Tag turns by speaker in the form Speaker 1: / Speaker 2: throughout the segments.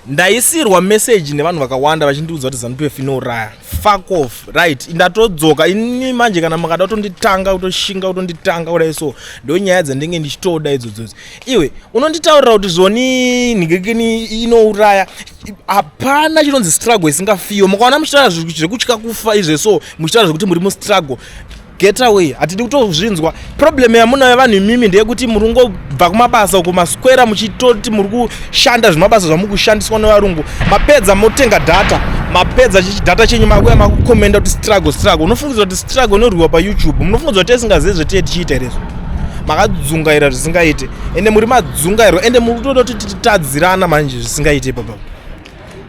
Speaker 1: Ndaisirwa message nevanhu vakawanda vachindiudza kuti ZANU-PF inouraya. Fuck off, right? Ndatodzoka ini manje kana makada kutonditanga kutoshinga kutonditanga kudai so ndo nyaya dzandinge ndichitoda idzodzo. Iwe unonditaurira kuti zvoni ningekeni inouraya. Hapana chinonzi struggle isingafiyo. Mukaona muchitaura zvekutya kufa izve so muchitaura zvekuti muri mu struggle. Get away. Atidi kutozvinzwa. Problem yamunayo vanhu mimi ndeyekuti muri ngobva kumabasa uko maswera muchitoti muri kushanda zvimabasa zvamukushandiswa nevarungu. Mapedza motenga data. Mapedza data chenyu makuya makukomenda kuti struggle. Unofungidzwa kuti struggle inorwiwa pa YouTube. Munofungidzwa kuti tisingazivi zvetiye tichiita izvo. Makadzungaira zvisingaite. Ende muri madzungairo ende muri kutoti titadzirana manje zvisingaite papa.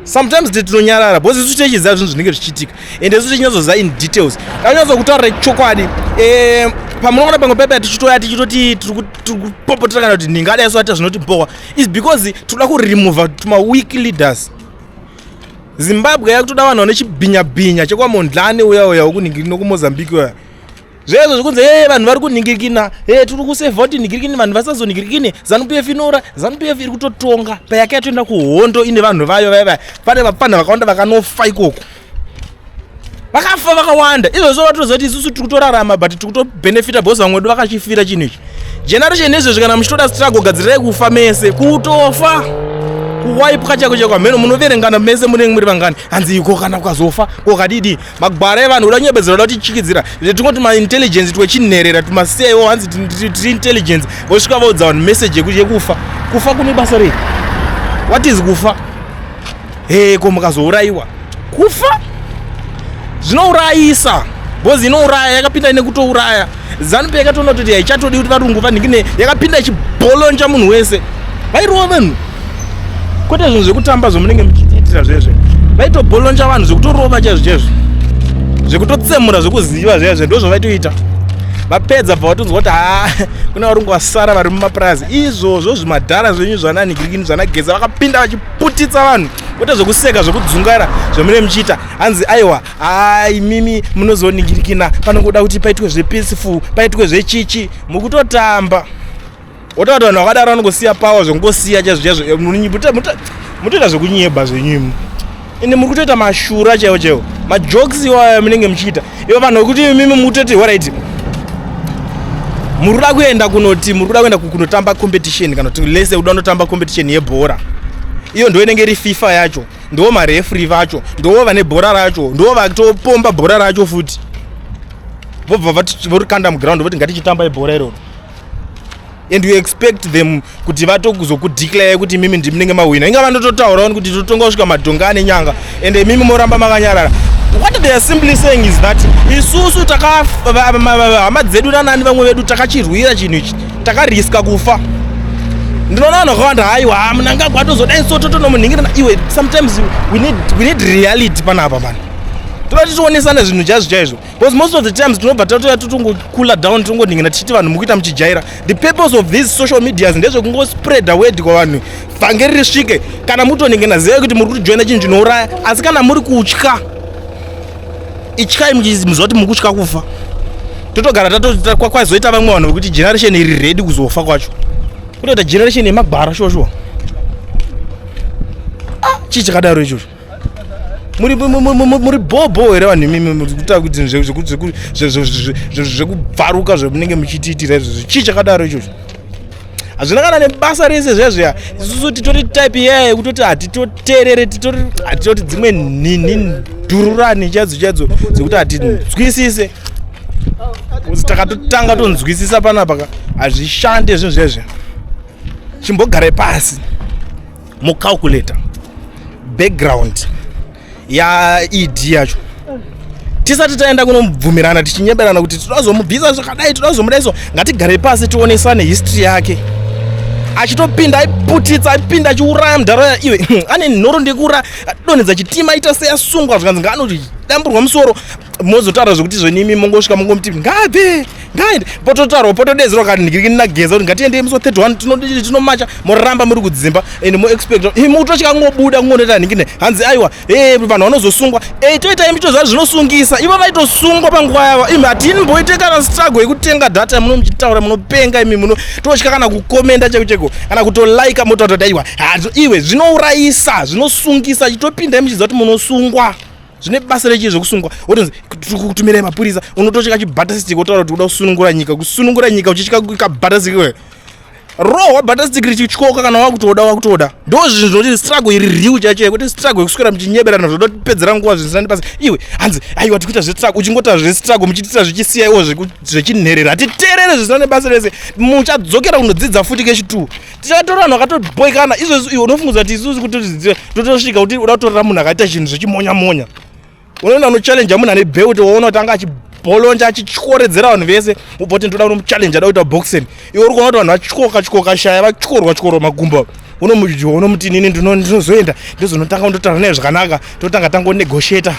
Speaker 1: Sometimes tinonyarara because isu techiziva zvinhu zvinenge zvichiitika ende isu tinyatsoziva in details. Ndanyatso kutaura chokwadi pamunoona pamwe pepe tichitoya tichitoti tiri kupopotera kana kuti ndingadai so ati zvinotibowa is because toda kuremova tuma weak leaders. Zimbabwe yakutoda vanhu vane chibhinya chekwamondlane uya ukuningirikina kumozambique uya zvezvo zvikunzi vanhu vari kuningirikina tiri kusevha kuti ningirikini vanhu vasazoningirikini ZANU-PF inoura ZANU-PF iri kutotonga payake yatoenda kuhondo ine vanhu vayo vaya pane vapanda vakawanda vakanofa ikoko vakafa vakawanda izvozvo vatoziva kuti isusu tiri kutorarama but tiri kutobenefita because vamwe vedu vakachifira chinhu ichi. Generation izvezvi kana muchitoda struggle gadzirirai kufa mese kutofa kuwaipwa chako kwamheno munoverengana mese munenge muri vangani hanzi iko kana ukazofa kokadidi magwara evanhu uda nyebedzera uda kutichikidzira tingoti maintelligence twechinherera tumaseiwo hanzi tiri intelligence vosvika vaudza vanhu message yekufa kune basa rei. What is kufa? Ko mukazourayiwa kufa zvinourayisa because inouraya yakapinda nekutouraya. ZANU-PF yakatoona kuti haichatodi kuti varungu vaningine yakapinda ichibholonja munhu wese vairova vanhu kwete zvinhu zvekutamba zvomunenge muchiitira zvezve vaitobholonja vanhu zvekutorova chaizvo zvekutotsemura zvekuziva zvezve ndo zvovaitoita. Vapedza bva vatonzwa kuti kuna varungu vasara vari mumapurazi izvozvo zvimadhara zvenyu zvananingirikini zvanageza vakapinda vachiputitsa vanhu kwete zvekuseka zvekudzungaira zvamune muchiita hanzi aiwa mimi munozoningirikina panongoda kuti paitwe zvepeaceful paitwe zvechichi mukutotamba wototi vanhu vakadaro vanongosiya pawa zvekungosiya chaizvo mutoita zvekunyeba zvenyumu ende muri kutoita mashura chaiwo majokes iwayo munenge muchiita ivo vanhu vekuti mimi mutoti alright muri kuda kuenda kunotamba competition kana kuti lese uda kunotamba competition yebhora iyo ndo inenge iri FIFA yacho ndo marefri vacho ndo vane bhora racho ndo vatopomba bhora racho futi vobva vorikanda muground voti ngatichitamba ibhora iroro and you expect them kuti vatokuzokudeclare kuti mimi ndimunenge mawina inga vandototaurawo kuti totonga kusvika madhonga ane nyanga and mimi moramba makanyarara. What they are simply saying is that isusu hama dzedu nanani vamwe vedu takachirwira chinhu ichi takariska kufa. Ndinoona vanhu vakawanda haiwa Mnangagwa atozodai so totonomunhingirana iwe sometimes we need reality panapa vanhu toda tichionesana zvinhu chaizvo because most of the times tinobva totongokula down tongonhingina tichiti vanhu mukuita muchijaira. The purpose of these social medias ndezvekungospreada word kwavanhu fange risvike kana mutonhingina zeve kuti muri kujoina chinhu chinouraya asi kana muri kutya ityai muchiziva kuti muri kutya kufa totogara kwakwazoita vamwe vanhu vekuti generation iri ready kuzofa kwacho kutoita generation yemagwara shoshuwa chii chakadaro ichocho muri bobo here vanhu imimi kutaa kuti zvekubvaruka zvemunenge muchitiitira izvozvo chii chakadaro ichocho hazvina kana nebasa rese zvezveya isusu titori type yaye kutoti hatitoterere hatitoti dzimwe nhini dhururani chadzo dzekuti hatinzwisise takatotanga tonzwisisa panapa hazvishande zvinhu zvezve chimbogare pasi mucalculator background yaED yacho tisati taenda kunomubvumirana tichinyeberana kuti todazomubvisa zvakadai todazomudaiso ngatigare pasi tionesane history yake achitopinda aiputitsa aipinda achiuraya mudhara iwe ane nhoro ndekura donedza chitima aita seyasungwa zvikanzi ngaanoti damburwa musoro mozotaura zvokuti zvenimi mongosvika mongomti ngabe ngaende pototaura potodezerwa kana ndigiri nageza kuti ngatiende muso 31 tinomacha moramba muri kudzimba and mo expect mutotya ngobuda ngoneta ningine hanzi aiwa vanhu vanozosungwa toita micho zvinosungisa ivo vaitosungwa panguva yavo imi hatini mboite kana struggle yekutenga data munomuchitaura munopenga imi munototya kana kukomenda cheko kana kutolaika mototoda aiwa iwe zvinourayisa zvinosungisa chitopinda muchiziva kuti munosungwa zvine basa rechii zvokusungwa wotonzi kutumira mapurisa unotosvika chibhatasitiki wotaura kuti uda kusunungura nyika uchisvika kabhatasitiki rohwa bhatasitiki richityoka kana wakutoda ndo zvinhu zvinoti struggle iri riu chacho kuti struggle yekuswera muchinyeberana zvoda kupedzera nguva zvisina basa iwe hanzi aiwa tikuita zvestruggle uchingota zvestruggle muchitiita zvichisiya iwo zvechinherera hatiteerere zvisina nebasa rese muchadzokera kunodzidza futi kechi2 tichatora vanhu vakatoboikana izvozvo iwe unofungudza kuti isusu kuti totosvika kuti uda kutorera munhu akaita chinhu zvechimonyamonya unoenda unochallenja munhu ane bheu kuti waona kuti anga achibholonja achityoredzera vanhu vese uboti ndoda unomuchallenja da kuita boxing iwe uri kuona kuti vanhu vachityoka shaya vachityorwa magumba unomudyiwa unomuti nini ndinozoenda ndozonotanga kundotaura naye zvakanaka totanga tangonegotiata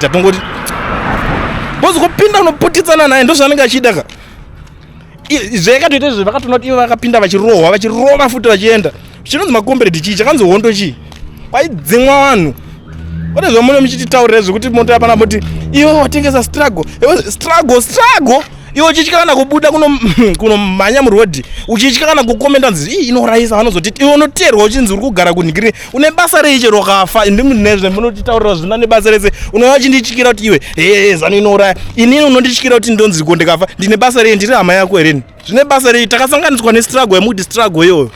Speaker 1: tongoti bozi kupinda unoputitsana naye ndozvanenge achida ka zvekatoita izvo vakatoona kuti ivo vakapinda vachirova futi vachienda chinonzi makomberedi chii chakanzi hondo chii kwaidzimwa vanhu ote zvamuno muchititaurira zvekuti moto yapana moti iwe watengesa struggle iwe uchitya kana kubuda kunomhanya murodhi uchitya kana kukomenda nzi inorayisa vanozoti iwe unoteerwa uchinzi uri kugara kunhingirire une basa reichero kafa ndimuzve munotitaurira zvina nebasa rese unova chindityira kuti iwe zani inouraya inini unondityira kuti ndonzi ndikafa ndine basa rei ndiri hama yako hereni zvine basa rei takasanganiswa nestruggle yemuti struggle iyoyo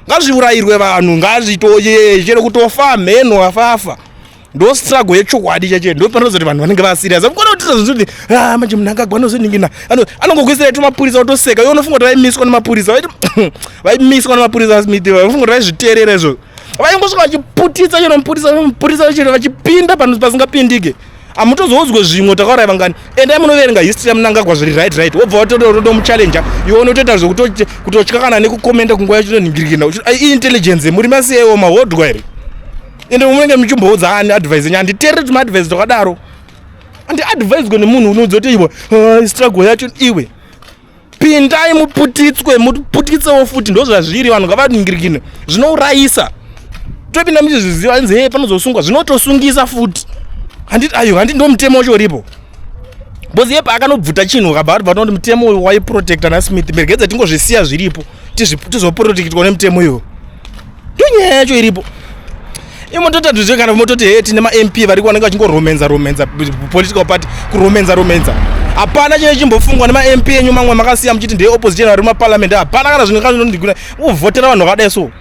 Speaker 1: ngazviurayirwe vanhu ngazvitoye chero kutofa mheno afafa ndo struggle yechokwadi chache ndo panozoti vanhu vanenge vasirious akukona kuti zvinhu manje Mnangagwa anozoningina anongokuisira tumapurisa otoseka iwe unofunga kuti vaimiswa nemapurisa Smith vaifunga kuti vaizviteerera izvo vaingosvika vachiputitsa chero mupurisa chero vachipinda panhu pasingapindike amutozoudzwe zvimwe takaura vangani endai munoverenga history yaMnangagwa zviri right wobva watomuchallenja iwe unotoita zvekutotya kana nekukomenda kunguva yachinoningirirana intelligence muri masiyaiwo mahodhwa here ende munenge muchimboudza ani advice nyandi terere tuma advice tokadaro andi advice gone munhu unodzoti iwe struggle yacho iwe pindai muputitsewo futi ndo zvazviri vanhu ngavaningirikine zvinourayisa topinda muchizviziva anzi panozosungwa zvinotosungisa futi handi ndo mutemo wacho uripo bozi yepa akanobvuta chinhu kabva kuti mutemo uyu waiprotecta naSmith mergedza tingozvisiya zviripo tizoprotectwa nemutemo iwo ndo nyaya yacho iripo imototaduzve kana mototi tine ma-MP vari kuoneka vachingoromenza political party kuromenza hapana chine chimbofungwa nema-MP enyu mamwe makasiya muchiti ndeye opposition vari mumaparliament hapana kana zvinhu kazvinondiguna uvhotera vanhu vakadai so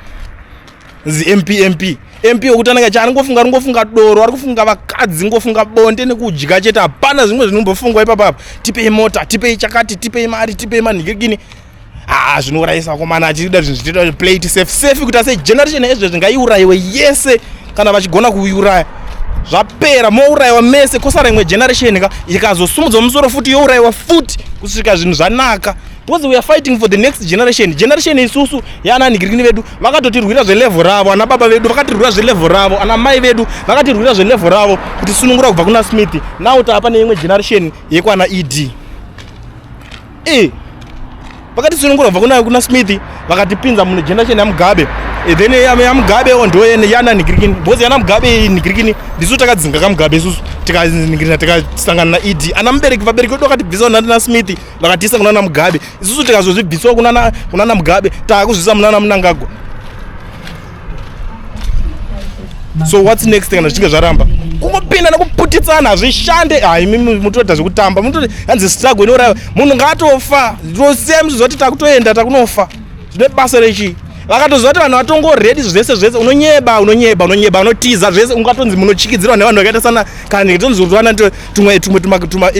Speaker 1: MP wekuti anenge aringofunga doro ari kufunga vakadzi ngofunga bonde nekudya chete hapana zvimwe zvinombofungwa ipapapo tipei mota tipei chakati tipei mari tipei manhingirikini zvinourayisa komana achida zvinhu zvitoita play it safe kuti ase generation ezvezvi ngaiurayiwe yese kana vachigona kuiuraya zvapera mourayiwa mese kosara imwe generation ka ikazosumudza musoro futi yourayiwa futi kusvika zvinhu zvanaka because we are fighting for the next generation isusu yaananhingirikini vedu vakatotirwira zvelevel ravo ana baba vedu vakatirwira zvelevel ravo ana mai vedu vakatirwira zvelevel ravo kuti sunungura kubva kuna Smith now taapa neimwe generation yekwana ED vakati sunungura kubva kuna Smith vakatipinza mune generation yaMugabe then yaMugabe ndo yananhingirikini because yana Mugabe nhingirikini ndisu takadzinga kaMugabe isusu tikaningirina tikasangana na ED ana mubereki vabereki vedu vakatibvisa kuna Smith vakatisa kuna Mugabe isusu tikazozvibviswa kuna Mugabe taakuzvisa muna Mnangagwa so what's next kana zvichinge zvaramba kungopinda nekuputitsana zvishande mimi mutoita zvekutamba mutoti hanzi struggle inouraya munhu ngaatofa ndosiya muzvizoti takutoenda takunofa zvine basa rechi vakatoziva kuti vanhu vatongoredi zvese unonyeba unotiza zvese ungatonzi munochikidzirwa nevanhu vakaita sana kana tonzi utowana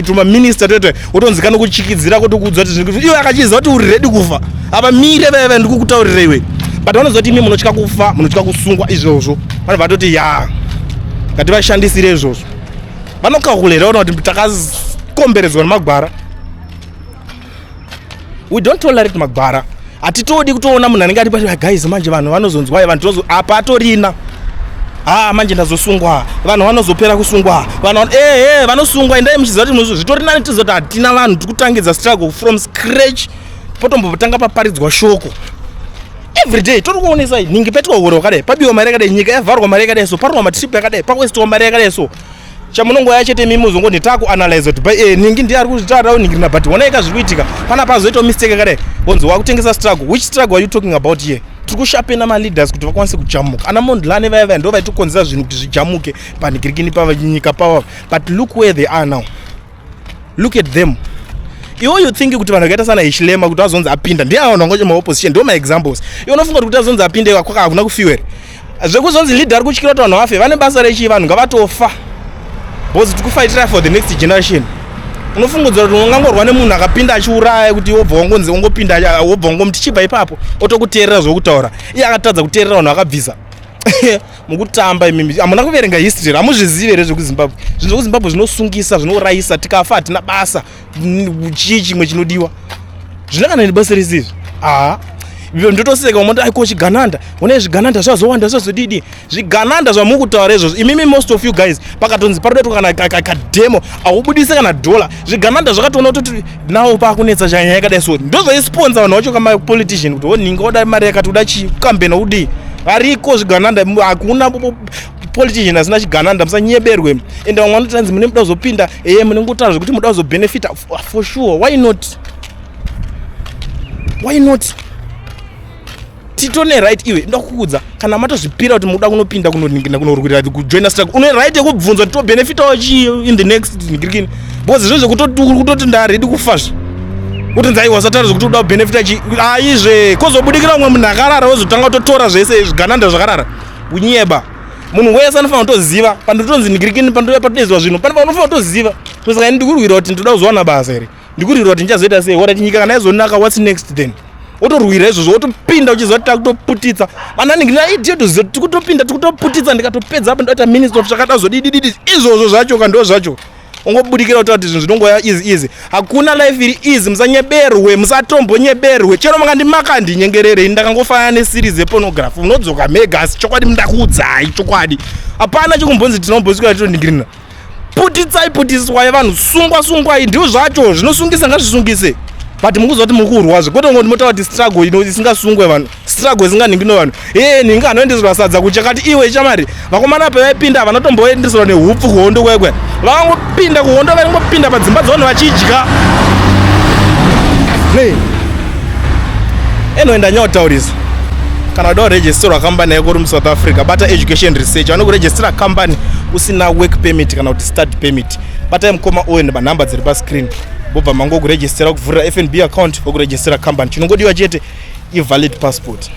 Speaker 1: tumaminista toite utonzi kana kuchikidzira kuti kuudza kuti iwe akachiziva kuti uri redi kufa apa mire veve ndikukutaurira iwe but vanoziva kuti imi munotya kufa munotya kusungwa izvozvo vanhu vatoti ngativashandisire izvozvo vanokakulera ona kuti takakomberedzwa nemagwara we don't tolerate magwara hatitodi kutoona munhu anenge ati guys manje vanhu vanozonzwai vanhu apa manje ndazosungwa vanhu vanozopera kusungwa vanhu vanosungwa endai muchiziva kuti zvitori nani tizoti hatina vanhu tikutangidza struggle from scratch potombotanga paparidzwa shoko everyday tori kuonesa ningi petwa wakadai pabiwa mari yakadai nyika yavharwa mari yakadai so parwa matrip yakadai pakwestiwa mari yakadai so chamunongoya chete mimi muzongoti takuanalyze kuti ningi ndiye ari kuzvitaura uningirina but wanaika zviri kuitika pana pazoitawo mistake yakadai wonzi wakutengesa struggle. Which struggle are you talking about here? Tiri kushapena maleaders kuti vakwanise kujamuka ana mondlane vaya ndo vaitokonzera zvinhu kuti zvijamuke panhikirikini pavanyika pavo but look where they are now. Look at them. You think kuti vanhu vakaita sana Hichilema kuti azonzi apinda ndiye vanhu vangocha maopposition ndo maexamples unofunga kuti azonzi apinde kwaka hakuna kufiwera zvekuzonzi leader ari kutyira kuti vanhu vafe vane basa rechi vanhu ngavatofa because tikufighting for the next generation. Unofungudzira kuti ungangorwa nemunhu akapinda achiuraya kuti wobva wangonzi ungopinda wobva wangomti chibva ipapo otokuteerera zvokutaura iye akatadza kuteerera vanhu akabvisa mukutamba imimi hamuna kuverenga history hamuzvizive here zvekuzimbabwe zvinhu zvekuzimbabwe zvinosungisa zvinourayisa tikafa hatina basa chii chimwe chinodiwa zvinakana nebasa risizvi ndotoseka umonda aiko chigananda une zvigananda zvazowanda zvazodidi zvigananda zvamukutaura izvozvo imimi most of you guys pakatonzi parodeto kana kademo aubudise kana dola zvigananda zvakatoona kuti nawo pakunetsa chanya yakadai so ndozvaisponsa vanhu vacho kama politician kuti woninga oda mari yakati uda chikambena udi ariko zvigananda hakuna politician asina chigananda musanyeberwe ende vamwe vanotanzi mune muda kuzopinda mune ngotaura zvekuti muda kuzobenefita for sure. Why not titone right iwe ndakukudza kana matozvipira kuti muda kunopinda kunoningina kunorwira kujoina struggle une right yekubvunza kuti tobenefitawo chii in the next ngirikini because zvozvo kutoti ndaredi kufazve kuti nzai wasataridza kuti uda kubenefita chii aizve kozobudikira umwe munhu akarara wozotanga kutotora zvese zvigananda zvakarara unyeba munhu wese anofanira kutoziva pandotonzi ngirikini patodeedzwa zvinhu panofanira kutoziva kusaka ndikurwira kuti ndoda kuzowana basa here ndikurwira kuti ndichazoita sei ora nyika kana yazonaka what's next then otorwira izvozvo otopinda uchizoti takutoputitsa mananingirina idiotoziva kuti tikutopinda tikutoputitsa ndikatopedza apa ndoita minister of zvakada zvodidididi izvozvo zvacho kando zvacho ungobudikira kuti zvinhu zvinongoya easy hakuna life iri easy musanyeberwe musatombonyeberwe chero makandimaka ndinyengererei ndakangofanana neseries yepornography unodzoka megas chokwadi mundakuudzai chokwadi hapana chikumbonzi tinombosvika titoningirina putiswai vanhu sungwai ndiwo zvacho zvinosungisa ngazvisungise but mukuzoti mukurwazve kwete ngoti motaura kuti struggle ino isingasungwe vanhu struggle isinganingino vanhu ningi anoendeswa sadza kuchakati iwe chamari vakomana pevaipinda vanotomboendeswa nehupfu kuhondo kwekwe vakangopinda kuhondo vaingopinda padzimba dzavanhu vachidya enoenda nyautaurisa kana uda kuregisterwa kambani yako uri muSouth Africa bata education research vanokuregistera kambani usina work permit kana kuti study permit batai mukoma oyo nemanhamba dziri pascreen bobva mangokuregistera kuvhurira FNB account vokuregistera kambani chinongodiwa chete ivalid passport.